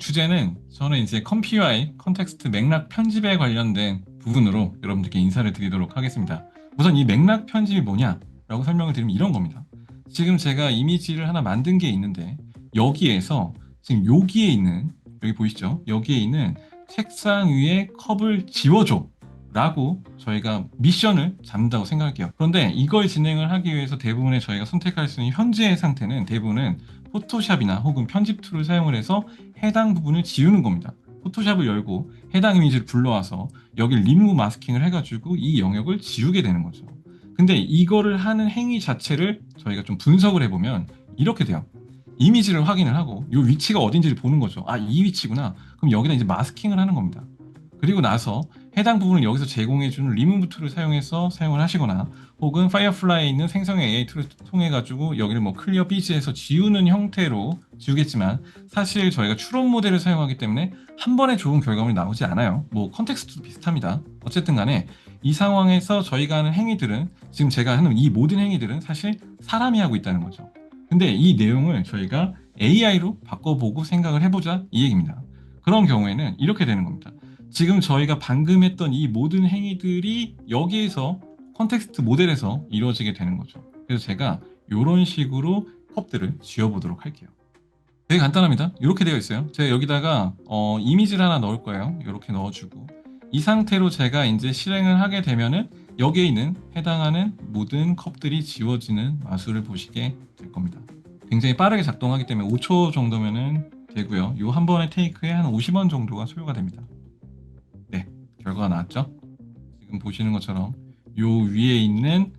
주제는 저는 이제 컴PUI 컨텍스트 맥락 편집에 관련된 부분으로 여러분들께 인사를 드리도록 하겠습니다. 우선 이 맥락 편집이 뭐냐라고 설명을 드리면 이런 겁니다. 지금 제가 이미지를 하나 만든 게 있는데 여기에서 지금 여기에 있는 여기 보이시죠? 여기에 있는 책상 위에 컵을 지워줘 라고 저희가 미션을 잡는다고 생각할게요. 그런데 이걸 진행을 하기 위해서 대부분의 저희가 선택할 수 있는 현재의 상태는 대부분은 포토샵이나 혹은 편집 툴을 사용을 해서 해당 부분을 지우는 겁니다. 포토샵을 열고 해당 이미지를 불러와서 여기 리무브 마스킹을 해가지고 이 영역을 지우게 되는 거죠. 근데 이거를 하는 행위 자체를 저희가 좀 분석을 해보면 이렇게 돼요. 이미지를 확인을 하고 이 위치가 어딘지를 보는 거죠. 아, 이 위치구나. 그럼 여기다 이제 마스킹을 하는 겁니다. 그리고 나서 해당 부분을 여기서 제공해주는 리무브 툴을 사용해서 사용을 하시거나 혹은 파이어플라이에 있는 생성의 AI 툴을 통해 가지고 여기를 뭐 클리어 비즈에서 지우는 형태로 지우겠지만 사실 저희가 추론 모델을 사용하기 때문에 한 번에 좋은 결과물이 나오지 않아요. 뭐 컨텍스트도 비슷합니다. 어쨌든 간에 이 상황에서 저희가 하는 행위들은 지금 제가 하는 이 모든 행위들은 사실 사람이 하고 있다는 거죠. 근데 이 내용을 저희가 AI로 바꿔보고 생각을 해보자 이 얘기입니다. 그런 경우에는 이렇게 되는 겁니다. 지금 저희가 방금 했던 이 모든 행위들이 여기에서 컨텍스트 모델에서 이루어지게 되는 거죠. 그래서 제가 이런 식으로 컵들을 지워보도록 할게요. 되게 간단합니다. 이렇게 되어 있어요. 제가 여기다가 이미지를 하나 넣을 거예요. 이렇게 넣어주고 이 상태로 제가 이제 실행을 하게 되면은 여기에 있는 해당하는 모든 컵들이 지워지는 마술을 보시게 될 겁니다. 굉장히 빠르게 작동하기 때문에 5초 정도면은 되고요. 이 한 번의 테이크에 한 50원 정도가 소요가 됩니다. 네, 결과가 나왔죠? 지금 보시는 것처럼 요 위에 있는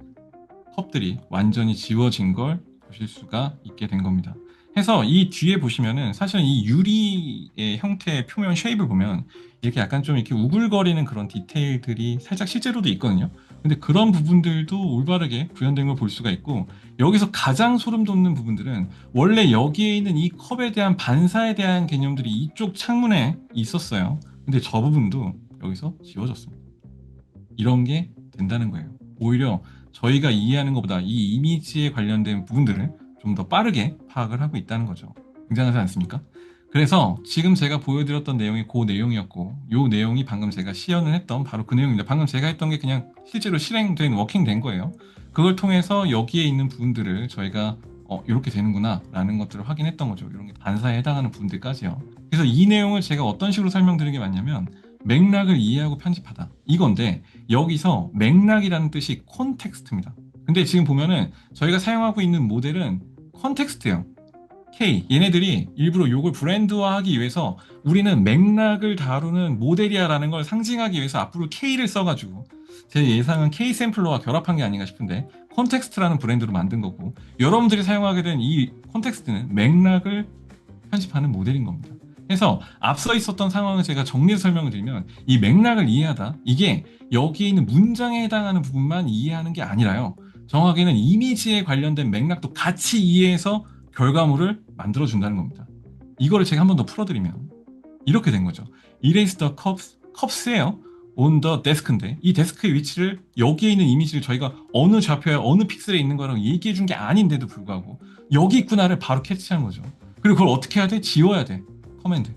컵들이 완전히 지워진 걸 보실 수가 있게 된 겁니다. 해서 이 뒤에 보시면은 사실은 이 유리의 형태의 표면 쉐입을 보면 이렇게 약간 좀 이렇게 우글거리는 그런 디테일들이 살짝 실제로도 있거든요. 근데 그런 부분들도 올바르게 구현된 걸 볼 수가 있고 여기서 가장 소름 돋는 부분들은 원래 여기에 있는 이 컵에 대한 반사에 대한 개념들이 이쪽 창문에 있었어요. 근데 저 부분도 여기서 지워졌습니다. 이런 게 된다는 거예요. 오히려 저희가 이해하는 것보다 이 이미지에 관련된 부분들을 좀 더 빠르게 파악을 하고 있다는 거죠. 굉장하지 않습니까? 그래서 지금 제가 보여드렸던 내용이 그 내용이었고 이 내용이 방금 제가 시연을 했던 바로 그 내용입니다. 방금 제가 했던 게 그냥 실제로 실행된 워킹된 거예요. 그걸 통해서 여기에 있는 부분들을 저희가 이렇게 되는구나 라는 것들을 확인했던 거죠. 이런 게 반사에 해당하는 부분들까지요. 그래서 이 내용을 제가 어떤 식으로 설명드리는 게 맞냐면 맥락을 이해하고 편집하다 이건데 여기서 맥락이라는 뜻이 콘텍스트입니다. 근데 지금 보면은 저희가 사용하고 있는 모델은 컨텍스트예요. K 얘네들이 일부러 이걸 브랜드화하기 위해서 우리는 맥락을 다루는 모델이야라는 걸 상징하기 위해서 앞으로 K를 써가지고 제 예상은 K 샘플러와 결합한 게 아닌가 싶은데 컨텍스트라는 브랜드로 만든 거고 여러분들이 사용하게 된 이 컨텍스트는 맥락을 편집하는 모델인 겁니다. 그래서 앞서 있었던 상황을 제가 정리해서 설명을 드리면 이 맥락을 이해하다 이게 여기에 있는 문장에 해당하는 부분만 이해하는 게 아니라요. 정확하게는 이미지에 관련된 맥락도 같이 이해해서 결과물을 만들어준다는 겁니다. 이거를 제가 한 번 더 풀어드리면 이렇게 된 거죠. Erase the cups예요. on the desk인데 이 데스크의 위치를 여기에 있는 이미지를 저희가 어느 좌표에 어느 픽셀에 있는 거라고 얘기해 준 게 아닌데도 불구하고 여기 있구나를 바로 캐치한 거죠. 그리고 그걸 어떻게 해야 돼? 지워야 돼. 커맨드.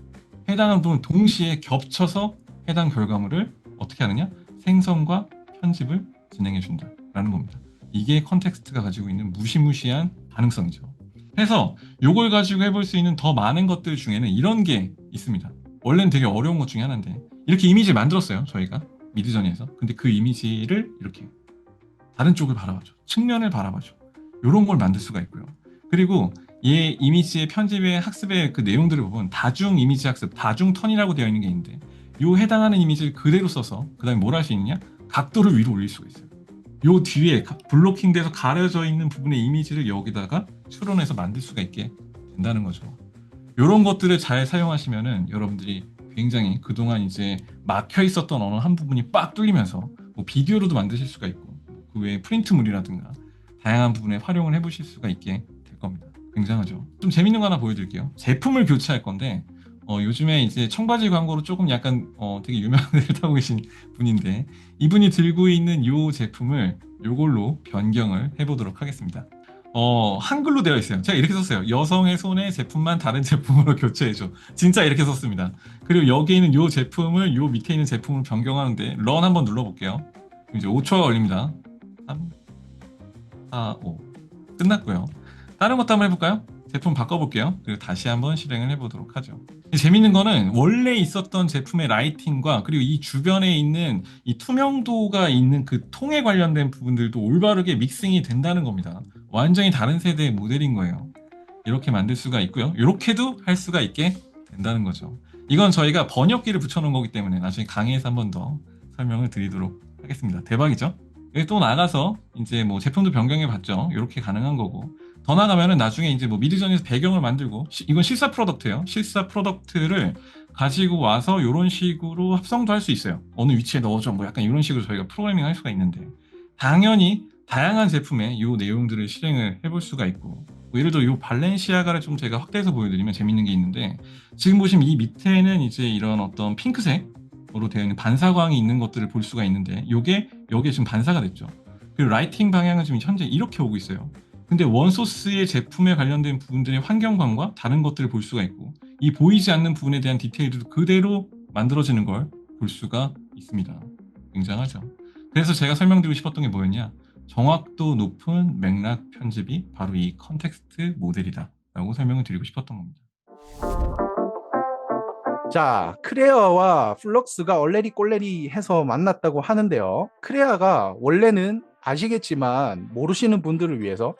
해당하는 부분 동시에 겹쳐서 해당 결과물을 어떻게 하느냐? 생성과 편집을 진행해 준다라는 겁니다. 이게 컨텍스트가 가지고 있는 무시무시한 가능성이죠. 그래서 이걸 가지고 해볼 수 있는 더 많은 것들 중에는 이런 게 있습니다. 원래는 되게 어려운 것 중에 하나인데 이렇게 이미지를 만들었어요. 저희가 미드저니에서. 근데 그 이미지를 이렇게 다른 쪽을 바라봐줘. 측면을 바라봐줘. 이런 걸 만들 수가 있고요. 그리고 얘 이미지의 편집의 학습의 그 내용들을 보면 다중 이미지 학습, 다중 턴이라고 되어 있는 게 있는데 요 해당하는 이미지를 그대로 써서 그 다음에 뭘 할 수 있느냐? 각도를 위로 올릴 수가 있어요. 요 뒤에 블로킹돼서 가려져 있는 부분의 이미지를 여기다가 추론해서 만들 수가 있게 된다는 거죠. 이런 것들을 잘 사용하시면은 여러분들이 굉장히 그동안 이제 막혀 있었던 어느 한 부분이 빡 뚫리면서 뭐 비디오로도 만드실 수가 있고 그 외에 프린트물이라든가 다양한 부분에 활용을 해보실 수가 있게 될 겁니다. 굉장하죠. 좀 재밌는 거 하나 보여드릴게요. 제품을 교체할 건데 요즘에 이제 청바지 광고로 조금 약간 되게 유명한 데를 타고 계신 분인데 이분이 들고 있는 이 제품을 이걸로 변경을 해보도록 하겠습니다. 한글로 되어 있어요. 제가 이렇게 썼어요. 여성의 손에 제품만 다른 제품으로 교체해줘. 진짜 이렇게 썼습니다. 그리고 여기에 있는 요 제품을 요 밑에 있는 제품으로 변경하는데 런 한번 눌러볼게요. 이제 5초가 걸립니다. 3, 4, 5. 끝났고요. 다른 것도 한번 해볼까요? 제품 바꿔볼게요. 그리고 다시 한번 실행을 해보도록 하죠. 재밌는 거는 원래 있었던 제품의 라이팅과 그리고 이 주변에 있는 이 투명도가 있는 그 통에 관련된 부분들도 올바르게 믹싱이 된다는 겁니다. 완전히 다른 세대의 모델인 거예요. 이렇게 만들 수가 있고요. 이렇게도 할 수가 있게 된다는 거죠. 이건 저희가 번역기를 붙여놓은 거기 때문에 나중에 강의에서 한번 더 설명을 드리도록 하겠습니다. 대박이죠? 여기 또 나가서 이제 뭐 제품도 변경해 봤죠. 이렇게 가능한 거고. 더 나가면은 나중에 이제 뭐 미드전에서 배경을 만들고 이건 실사 프로덕트예요. 실사 프로덕트를 가지고 와서 이런 식으로 합성도 할 수 있어요. 어느 위치에 넣어줘 뭐 약간 이런 식으로 저희가 프로그래밍 할 수가 있는데 당연히 다양한 제품에 이 내용들을 실행을 해볼 수가 있고 뭐 예를 들어 이 발렌시아가를 좀 제가 확대해서 보여드리면 재밌는 게 있는데 지금 보시면 이 밑에는 이제 이런 어떤 핑크색으로 되어 있는 반사광이 있는 것들을 볼 수가 있는데 요게 여기에 지금 반사가 됐죠. 그리고 라이팅 방향은 지금 현재 이렇게 오고 있어요. 근데 원소스의 제품에 관련된 부분들의 환경광과 다른 것들을 볼 수가 있고 이 보이지 않는 부분에 대한 디테일도 그대로 만들어지는 걸 볼 수가 있습니다. 굉장하죠. 그래서 제가 설명드리고 싶었던 게 뭐였냐? 정확도 높은 맥락 편집이 바로 이 컨텍스트 모델이다 라고 설명을 드리고 싶었던 겁니다. 자, 크레아와 플럭스가 얼레리 꼴레리 해서 만났다고 하는데요. 크레아가 원래는 아시겠지만 모르시는 분들을 위해서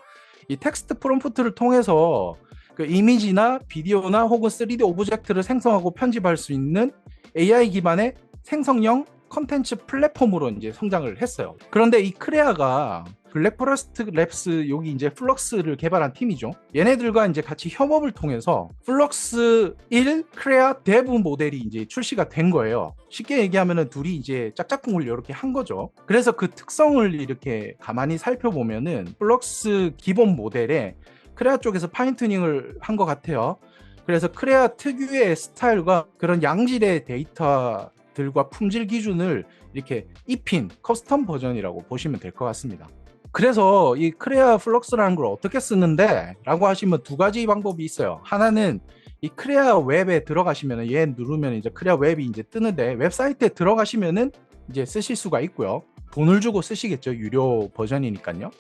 이 텍스트 프롬프트를 통해서 그 이미지나 비디오나 혹은 3D 오브젝트를 생성하고 편집할 수 있는 AI 기반의 생성형 컨텐츠 플랫폼으로 이제 성장을 했어요. 그런데 이 크레아가 블랙포레스트 랩스 여기 이제 플럭스를 개발한 팀이죠. 얘네들과 이제 같이 협업을 통해서 플럭스 1 크레아 데브 모델이 이제 출시가 된 거예요. 쉽게 얘기하면은 둘이 이제 짝짝꿍을 이렇게 한 거죠. 그래서 그 특성을 이렇게 가만히 살펴보면은 플럭스 기본 모델에 크레아 쪽에서 파인튜닝을 한 것 같아요. 그래서 크레아 특유의 스타일과 그런 양질의 데이터들과 품질 기준을 이렇게 입힌 커스텀 버전이라고 보시면 될 것 같습니다. 그래서 이 크레아 플럭스라는 걸 어떻게 쓰는데? 라고 하시면 두 가지 방법이 있어요. 하나는 이 크레아 웹에 들어가시면 얘 누르면 이제 크레아 웹이 이제 뜨는데 웹사이트에 들어가시면은 이제 쓰실 수가 있고요. 돈을 주고 쓰시겠죠. 유료 버전이니까요.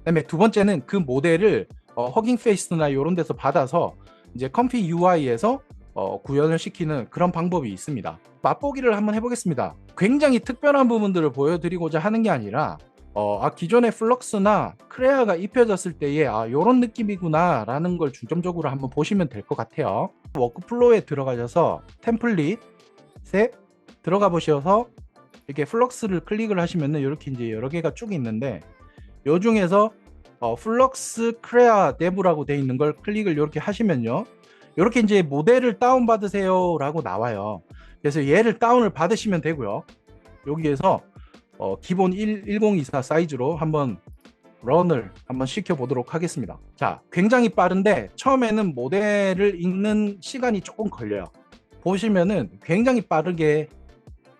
그다음에 두 번째는 그 모델을 허깅 페이스나 이런 데서 받아서 이제 컴피 UI에서 구현을 시키는 그런 방법이 있습니다. 맛보기를 한번 해보겠습니다. 굉장히 특별한 부분들을 보여드리고자 하는 게 아니라 기존의 플럭스나 크레아가 입혀졌을 때의 이런 느낌이구나 라는 걸 중점적으로 한번 보시면 될 것 같아요. 워크플로우에 들어가셔서 템플릿에 들어가 보셔서 이렇게 플럭스를 클릭을 하시면은 이렇게 이제 여러 개가 쭉 있는데 요 중에서 플럭스 크레아 데브라고 되어 있는 걸 클릭을 이렇게 하시면요. 이렇게 이제 모델을 다운받으세요 라고 나와요. 그래서 얘를 다운을 받으시면 되고요. 여기에서 기본 1024 사이즈로 한번 런을 한번 시켜보도록 하겠습니다. 자, 굉장히 빠른데 처음에는 모델을 읽는 시간이 조금 걸려요. 보시면은 굉장히 빠르게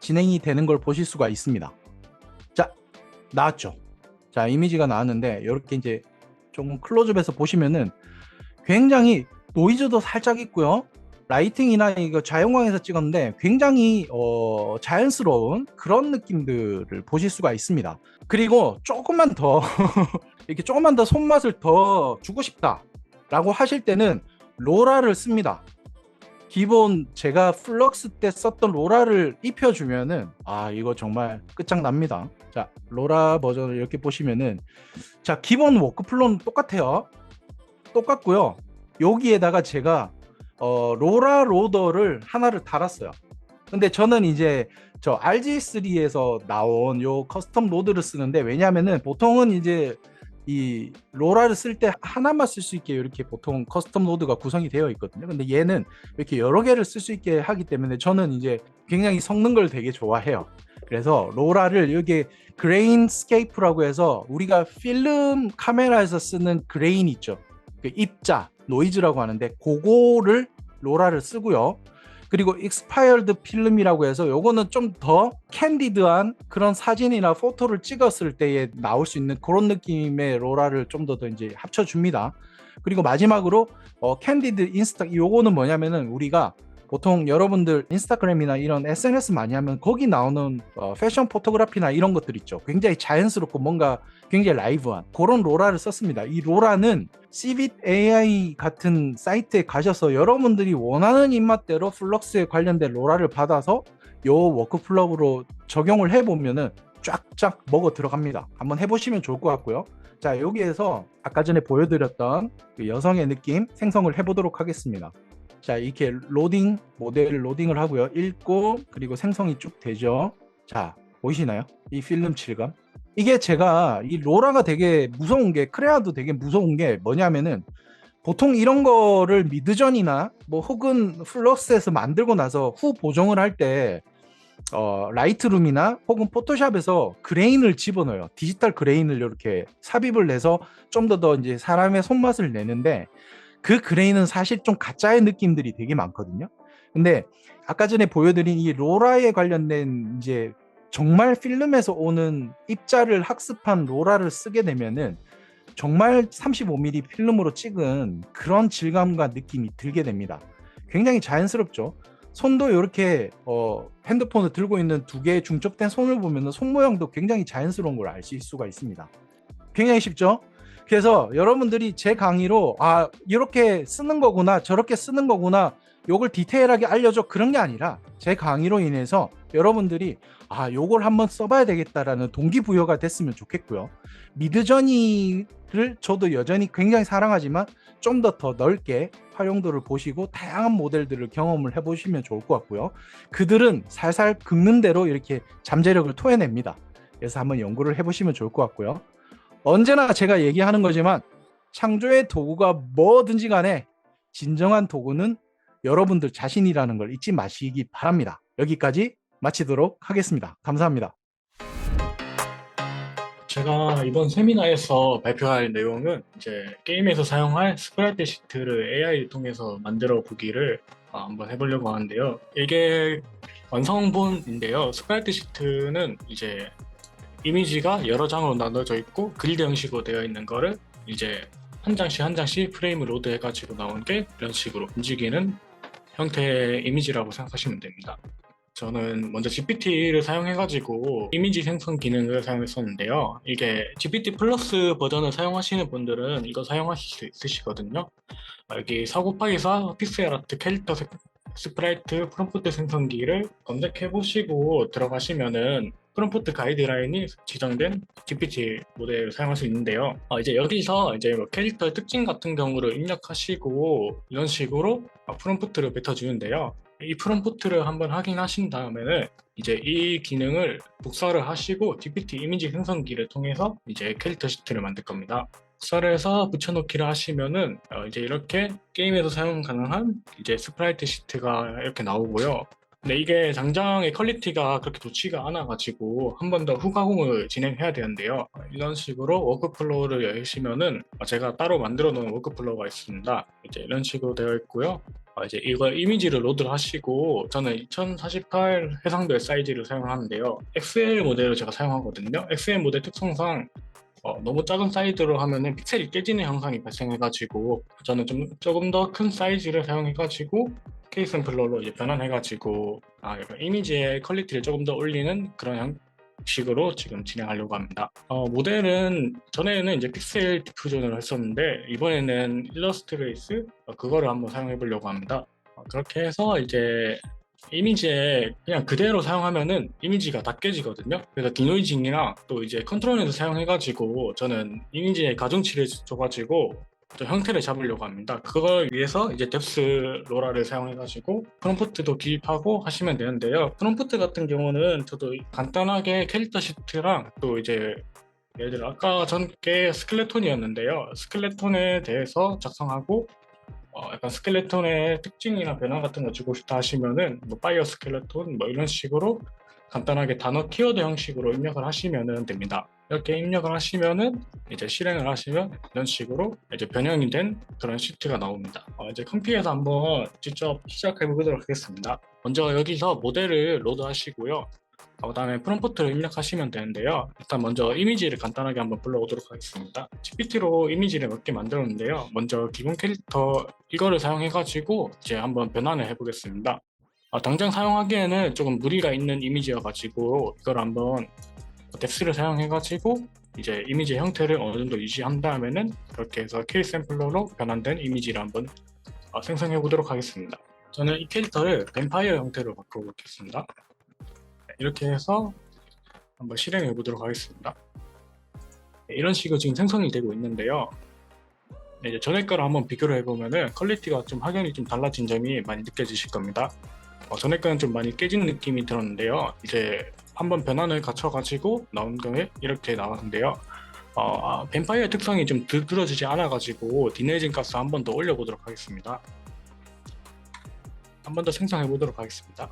진행이 되는 걸 보실 수가 있습니다. 자, 나왔죠. 자, 이미지가 나왔는데 이렇게 이제 좀 클로즈업해서 보시면은 굉장히 노이즈도 살짝 있고요. 라이팅이나 이거 자연광에서 찍었는데 굉장히 자연스러운 그런 느낌들을 보실 수가 있습니다. 그리고 조금만 더 이렇게 조금만 더 손맛을 더 주고 싶다 라고 하실 때는 로라를 씁니다. 기본 제가 플럭스 때 썼던 로라를 입혀주면은 이거 정말 끝장납니다. 자, 로라 버전을 이렇게 보시면은 자, 기본 워크플로우는 똑같아요. 똑같고요. 여기에다가 제가 로라 로더를 하나를 달았어요. 근데 저는 이제 저 RG3에서 나온 요 커스텀 로드를 쓰는데 왜냐하면은 보통은 이제 이 로라를 쓸 때 하나만 쓸 수 있게 이렇게 보통 커스텀 로드가 구성이 되어 있거든요. 근데 얘는 이렇게 여러 개를 쓸 수 있게 하기 때문에 저는 이제 굉장히 섞는 걸 되게 좋아해요. 그래서 로라를 여기 그레인스케이프라고 해서 우리가 필름 카메라에서 쓰는 그레인 있죠. 그 입자 노이즈라고 하는데 그거를 로라를 쓰고요. 그리고 expired 필름이라고 해서 요거는 좀 더 캔디드한 그런 사진이나 포토를 찍었을 때에 나올 수 있는 그런 느낌의 로라를 좀 더 이제 합쳐줍니다. 그리고 마지막으로 캔디드 인스타, 요거는 뭐냐면은 우리가 보통 여러분들 인스타그램이나 이런 SNS 많이 하면 거기 나오는 패션 포토그래피나 이런 것들 있죠. 굉장히 자연스럽고 뭔가 굉장히 라이브한 그런 로라를 썼습니다. 이 로라는 Cvid AI 같은 사이트에 가셔서 여러분들이 원하는 입맛대로 플럭스에 관련된 로라를 받아서 요 워크플로우로 적용을 해보면은 쫙쫙 먹어 들어갑니다. 한번 해보시면 좋을 것 같고요. 자, 여기에서 아까 전에 보여드렸던 그 여성의 느낌 생성을 해보도록 하겠습니다. 자, 이렇게 로딩, 모델을 로딩을 하고요. 읽고, 그리고 생성이 쭉 되죠. 자, 보이시나요? 이 필름 질감. 이게 제가 이 로라가 되게 무서운 게, 크레아도 되게 무서운 게 뭐냐면은 보통 이런 거를 미드전이나 뭐 혹은 플럭스에서 만들고 나서 후 보정을 할 때 라이트룸이나 혹은 포토샵에서 그레인을 집어넣어요. 디지털 그레인을 이렇게 삽입을 내서 좀 더 이제 사람의 손맛을 내는데 그 그레인은 사실 좀 가짜의 느낌들이 되게 많거든요. 근데 아까 전에 보여드린 이 로라에 관련된 이제 정말 필름에서 오는 입자를 학습한 로라를 쓰게 되면은 정말 35mm 필름으로 찍은 그런 질감과 느낌이 들게 됩니다. 굉장히 자연스럽죠. 손도 이렇게 핸드폰을 들고 있는 두 개의 중첩된 손을 보면 손 모양도 굉장히 자연스러운 걸 알 수가 있습니다. 굉장히 쉽죠? 그래서 여러분들이 제 강의로 이렇게 쓰는 거구나, 저렇게 쓰는 거구나, 요걸 디테일하게 알려줘, 그런 게 아니라 제 강의로 인해서 여러분들이 요걸 한번 써봐야 되겠다라는 동기부여가 됐으면 좋겠고요. 미드저니를 저도 여전히 굉장히 사랑하지만 좀 더 넓게 활용도를 보시고 다양한 모델들을 경험을 해보시면 좋을 것 같고요. 그들은 살살 긁는 대로 이렇게 잠재력을 토해냅니다. 그래서 한번 연구를 해보시면 좋을 것 같고요. 언제나 제가 얘기하는 거지만 창조의 도구가 뭐든지 간에 진정한 도구는 여러분들 자신이라는 걸 잊지 마시기 바랍니다. 여기까지 마치도록 하겠습니다. 감사합니다. 제가 이번 세미나에서 발표할 내용은 이제 게임에서 사용할 스프라이트 시트를 AI를 통해서 만들어 보기를 한번 해보려고 하는데요. 이게 완성본인데요. 스프라이트 시트는 이제 이미지가 여러 장으로 나눠져 있고 그리드 형식으로 되어 있는 거를 이제 한 장씩 한 장씩 프레임을 로드 해가지고 나온 게 이런 식으로 움직이는 형태의 이미지라고 생각하시면 됩니다. 저는 먼저 GPT를 사용해가지고 이미지 생성 기능을 사용했었는데요. 이게 GPT 플러스 버전을 사용하시는 분들은 이거 사용하실 수 있으시거든요. 여기 4984 픽셀 아트 캐릭터 스프라이트 프롬프트 생성기를 검색해보시고 들어가시면은 프롬프트 가이드라인이 지정된 GPT 모델을 사용할 수 있는데요. 이제 여기서 이제 뭐 캐릭터의 특징 같은 경우를 입력하시고 이런 식으로 프롬프트를 뱉어주는데요. 이 프롬프트를 한번 확인하신 다음에는 이제 이 기능을 복사를 하시고 GPT 이미지 생성기를 통해서 이제 캐릭터 시트를 만들 겁니다. 복사를 해서 붙여넣기를 하시면은 이제 이렇게 게임에서 사용 가능한 이제 스프라이트 시트가 이렇게 나오고요. 근데 이게 당장의 퀄리티가 그렇게 좋지가 않아가지고 한 번 더 후가공을 진행해야 되는데요. 이런 식으로 워크플로우를 여시면은 제가 따로 만들어 놓은 워크플로우가 있습니다. 이제 이런 식으로 되어 있고요. 이제 이걸 이미지를 로드를 하시고 저는 2048 해상도의 사이즈를 사용하는데요. XL 모델을 제가 사용하거든요. XL 모델 특성상 너무 작은 사이즈로 하면은 픽셀이 깨지는 현상이 발생해가지고 저는 조금 더 큰 사이즈를 사용해가지고 K샘플러로 이제 변환해가지고 이미지의 퀄리티를 조금 더 올리는 그런 형식으로 지금 진행하려고 합니다. 모델은 전에는 이제 픽셀 디퓨전을 했었는데 이번에는 일러스트레이스 그거를 한번 사용해 보려고 합니다. 그렇게 해서 이제 이미지에 그냥 그대로 사용하면은 이미지가 다 깨지거든요. 그래서 디노이징이랑 또 이제 컨트롤에서 사용해가지고 저는 이미지에 가중치를 줘가지고 형태를 잡으려고 합니다. 그걸 위해서 이제 뎁스 로라를 사용해가지고 프롬프트도 기입하고 하시면 되는데요. 프롬프트 같은 경우는 저도 간단하게 캐릭터 시트랑 또 이제 예를 들어 아까 전게 스켈레톤이었는데요. 스켈레톤에 대해서 작성하고 약간 스켈레톤의 특징이나 변화 같은 거 주고 싶다 하시면은 뭐 파이어 스켈레톤 뭐 이런 식으로 간단하게 단어 키워드 형식으로 입력을 하시면 됩니다. 이렇게 입력을 하시면은 이제 실행을 하시면 이런 식으로 이제 변형이 된 그런 시트가 나옵니다. 이제 컴퓨터에서 한번 직접 시작해 보도록 하겠습니다. 먼저 여기서 모델을 로드하시고요. 그다음에 프롬프트를 입력하시면 되는데요. 일단 먼저 이미지를 간단하게 한번 불러오도록 하겠습니다. GPT로 이미지를 몇 개 만들었는데요. 먼저 기본 캐릭터 이거를 사용해가지고 이제 한번 변환을 해보겠습니다. 당장 사용하기에는 조금 무리가 있는 이미지여가지고 이걸 한번 덱스를 사용해가지고 이제 이미지 형태를 어느 정도 유지한 다음에는 그렇게 해서 K 샘플러로 변환된 이미지를 한번 생성해 보도록 하겠습니다. 저는 이 캐릭터를 뱀파이어 형태로 바꿔보겠습니다. 이렇게 해서 한번 실행해 보도록 하겠습니다. 이런 식으로 지금 생성이 되고 있는데요. 이제 전에 거랑 한번 비교를 해보면은 퀄리티가 좀 확연히 좀 달라진 점이 많이 느껴지실 겁니다. 전에 거는 좀 많이 깨지는 느낌이 들었는데요. 이제 한번 변환을 갖춰가지고 나온 거에 이렇게 나왔는데요. 뱀파이어 특성이 좀 들어지지 않아가지고 디네이징 가스 한 번 더 올려보도록 하겠습니다. 한 번 더 생성해 보도록 하겠습니다.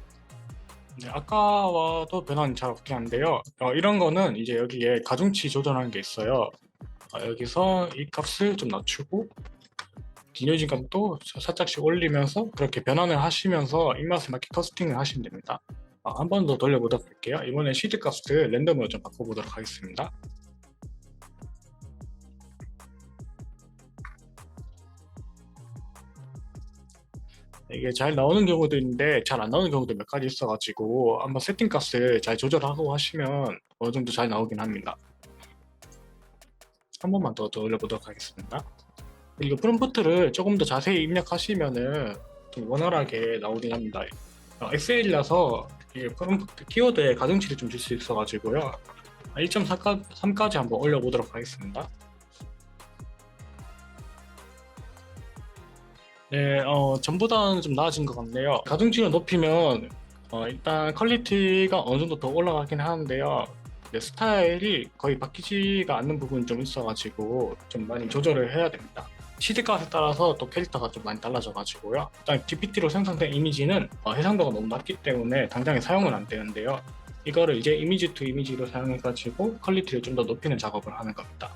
네, 아까와도 변화는 잘 없긴 한데요. 이런 거는 이제 여기에 가중치 조절하는 게 있어요. 여기서 이 값을 좀 낮추고 디네이징 값도 살짝씩 올리면서 그렇게 변환을 하시면서 입맛에 맞게 커스팅을 하시면 됩니다. 한 번 더 돌려보도록 할게요. 이번에 시드 값을 랜덤으로 좀 바꿔보도록 하겠습니다. 이게 잘 나오는 경우도 있는데 잘 안 나오는 경우도 몇 가지 있어가지고 한번 세팅 값을 잘 조절하고 하시면 어느 정도 잘 나오긴 합니다. 한 번만 더 돌려보도록 하겠습니다. 그리고 프롬프트를 조금 더 자세히 입력하시면은 좀 원활하게 나오긴 합니다. 엑셀이라서 프롬프트 키워드에 가중치를 좀 줄 수 있어가지고요. 1.3까지 한번 올려보도록 하겠습니다. 네, 전보다는 좀 나아진 것 같네요. 가중치를 높이면 일단 퀄리티가 어느 정도 더 올라가긴 하는데요. 스타일이 거의 바뀌지가 않는 부분이 좀 있어가지고 좀 많이 조절을 해야 됩니다. 시드값에 따라서 또 캐릭터가 좀 많이 달라져가지고요. 일단 GPT로 생성된 이미지는 해상도가 너무 낮기 때문에 당장에 사용은 안 되는데요. 이거를 이제 이미지 투 이미지로 사용해가지고 퀄리티를 좀 더 높이는 작업을 하는 겁니다.